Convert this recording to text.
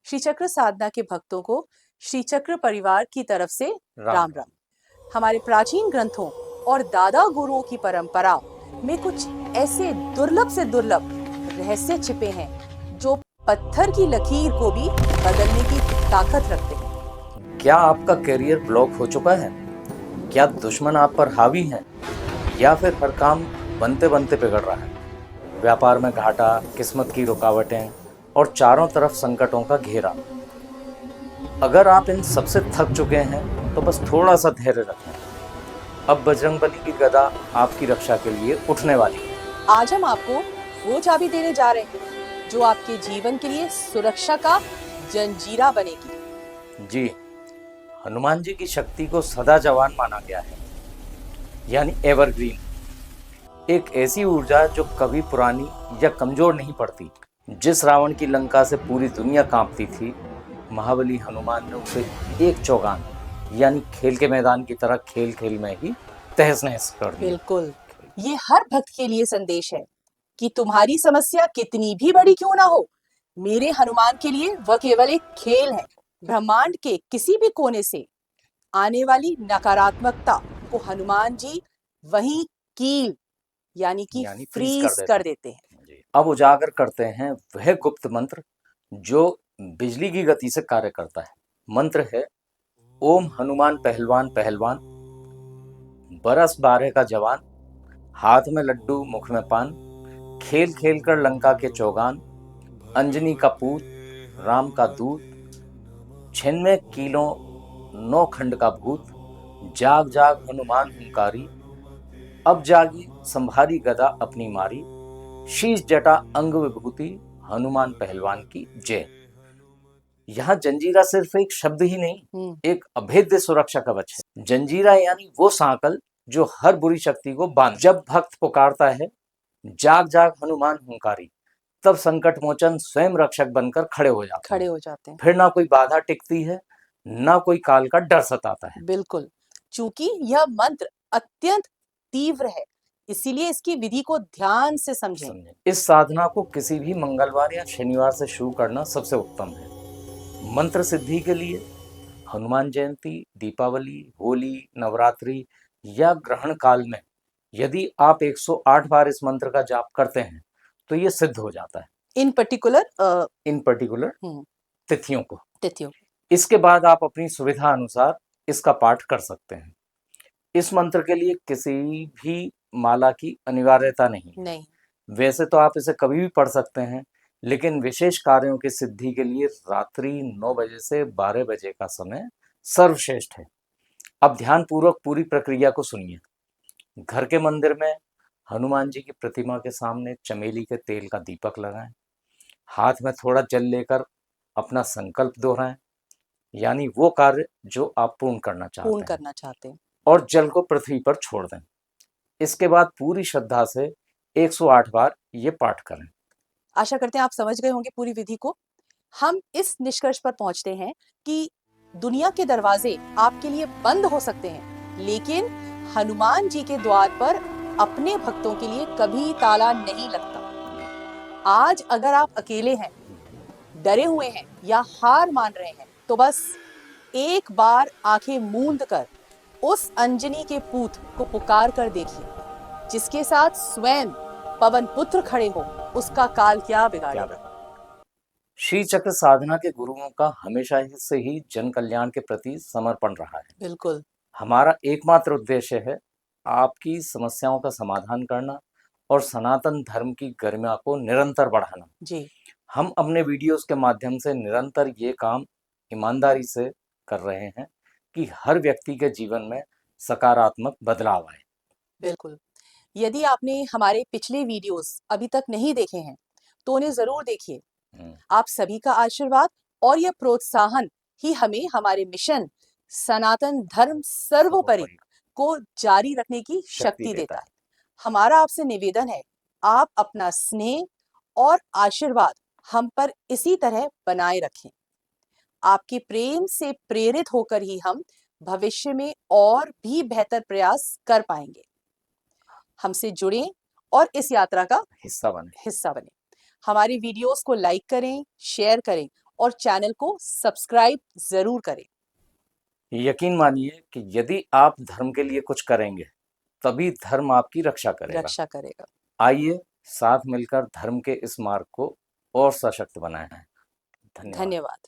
श्री चक्र साधना के भक्तों को श्री चक्र परिवार की तरफ से राम राम। हमारे प्राचीन ग्रंथों और दादा गुरुओं की परंपरा में कुछ ऐसे दुर्लभ से दुर्लभ रहस्य छिपे हैं जो पत्थर की लकीर को भी बदलने की ताकत रखते हैं। क्या आपका करियर ब्लॉक हो चुका है? क्या दुश्मन आप पर हावी हैं? या फिर हर काम बनते बनते बिगड़ रहा है? व्यापार में घाटा, किस्मत की रुकावटें और चारों तरफ संकटों का घेरा। अगर आप इन सबसे थक चुके हैं तो बस थोड़ा सा धैर्य रखें। अब बजरंगबली की गदा आपकी रक्षा के लिए उठने वाली है। आज हम आपको वो चाबी देने जा रहे हैं जो आपके जीवन के लिए सुरक्षा का जंजीरा बनेगी। जी, हनुमान जी की शक्ति को सदा जवान माना गया है, यानी एवरग्रीन। एक ऐसी ऊर्जा जो कभी पुरानी या कमजोर नहीं पड़ती। जिस रावण की लंका से पूरी दुनिया कांपती थी, महाबली हनुमान ने उसे एक चौगान यानी खेल के मैदान की तरह खेल खेल में ही तहस नहस कर दिया। बिल्कुल, ये हर भक्त के लिए संदेश है कि तुम्हारी समस्या कितनी भी बड़ी क्यों ना हो, मेरे हनुमान के लिए वह केवल एक खेल है। ब्रह्मांड के किसी भी कोने से आने वाली नकारात्मकता को हनुमान जी वही कील यानी कि फ्रीज कर देते हैं। अब उजागर करते हैं वह गुप्त मंत्र जो बिजली की गति से कार्य करता है। मंत्र है ओम हनुमान पहलवान पहलवान, बरस 12 का जवान, हाथ में लड्डू मुख में पान, खेल खेल कर लंका के चौगान, अंजनी का पूत राम का दूत, 96 किलो 9 खंड का भूत, जाग जाग हनुमान हुंकारी, अब जागी संभारी गदा अपनी मारी, शीश जटा अंग विभूति हनुमान पहलवान की जय। यहाँ जंजीरा सिर्फ एक शब्द ही नहीं, एक अभेद्य सुरक्षा कवच है। जंजीरा यानी वो सांकल जो हर बुरी शक्ति को बांध। जब भक्त पुकारता है जाग जाग हनुमान हुंकारी, तब संकट मोचन स्वयं रक्षक बनकर खड़े हो जाते हैं। फिर ना कोई बाधा टिकती है, ना कोई काल का डर सताता है। बिल्कुल, चूंकि यह मंत्र अत्यंत तीव्र है, इसीलिए इसकी विधि को ध्यान से समझें। इस साधना को किसी भी मंगलवार या शनिवार से शुरू करना सबसे उत्तम है। मंत्र सिद्धि के लिए हनुमान जयंती, दीपावली, होली, नवरात्रि या ग्रहण काल में यदि आप 108 बार इस मंत्र का जाप करते हैं तो ये सिद्ध हो जाता है। इन पर्टिकुलर तिथियों। इसके बाद आप अपनी सुविधा अनुसार इसका पाठ कर सकते हैं। इस मंत्र के लिए किसी भी माला की अनिवार्यता नहीं। वैसे तो आप इसे कभी भी पढ़ सकते हैं, लेकिन विशेष कार्यों की सिद्धि के लिए रात्रि 9 बजे से 12 बजे का समय सर्वश्रेष्ठ है। अब ध्यान पूर्वक पूरी प्रक्रिया को सुनिए। घर के मंदिर में हनुमान जी की प्रतिमा के सामने चमेली के तेल का दीपक लगाएं। हाथ में थोड़ा जल लेकर अपना संकल्प दोहराएं, यानी वो कार्य जो आप पूर्ण करना चाहते हैं, और जल को पृथ्वी पर छोड़ दें। इसके बाद पूरी श्रद्धा से 108 बार ये पाठ करें। आशा करते हैं आप समझ गए होंगे पूरी विधि को। हम इस निष्कर्ष पर पहुंचते हैं कि दुनिया के दरवाजे आपके लिए बंद हो सकते हैं, लेकिन हनुमान जी के द्वार पर अपने भक्तों के लिए कभी ताला नहीं लगता। आज अगर आप अकेले हैं, डरे हुए हैं या हार मान रहे हैं, तो बस एक बार आंखें मूंद कर उस अंजनी के पूत को पुकार कर देखिए, जिसके साथ स्वयं पवन पुत्र खड़े हो, उसका काल क्या बिगाड़ेगा। श्री चक्र साधना के गुरुओं का हमेशा से ही जन कल्याण के प्रति समर्पण रहा है। बिल्कुल, हमारा एकमात्र उद्देश्य है आपकी समस्याओं का समाधान करना और सनातन धर्म की गरिमा को निरंतर बढ़ाना। जी, हम अपने वीडियोस के माध्यम से निरंतर ये काम ईमानदारी से कर रहे हैं कि हर व्यक्ति के जीवन में सकारात्मक बदलाव आए। बिल्कुल। यदि आपने हमारे पिछले वीडियोस अभी तक नहीं देखे हैं, तो उन्हें जरूर देखिए। आप सभी का आशीर्वाद और यह प्रोत्साहन ही हमें हमारे मिशन सनातन धर्म सर्वोपरि को जारी रखने की शक्ति देता है। हमारा आपसे निवेदन है, आप अपना स्नेह और आशीर्वाद हम पर इसी तरह बनाए रखें। आपके प्रेम से प्रेरित होकर ही हम भविष्य में और भी बेहतर प्रयास कर पाएंगे। हमसे जुड़ें और इस यात्रा का हिस्सा बने। हमारी वीडियोस को लाइक करें, शेयर करें और चैनल को सब्सक्राइब जरूर करें। यकीन मानिए कि यदि आप धर्म के लिए कुछ करेंगे तभी धर्म आपकी रक्षा करेगा। आइए साथ मिलकर धर्म के इस मार्ग को और सशक्त बनाएं। धन्यवाद। धन्यवाद।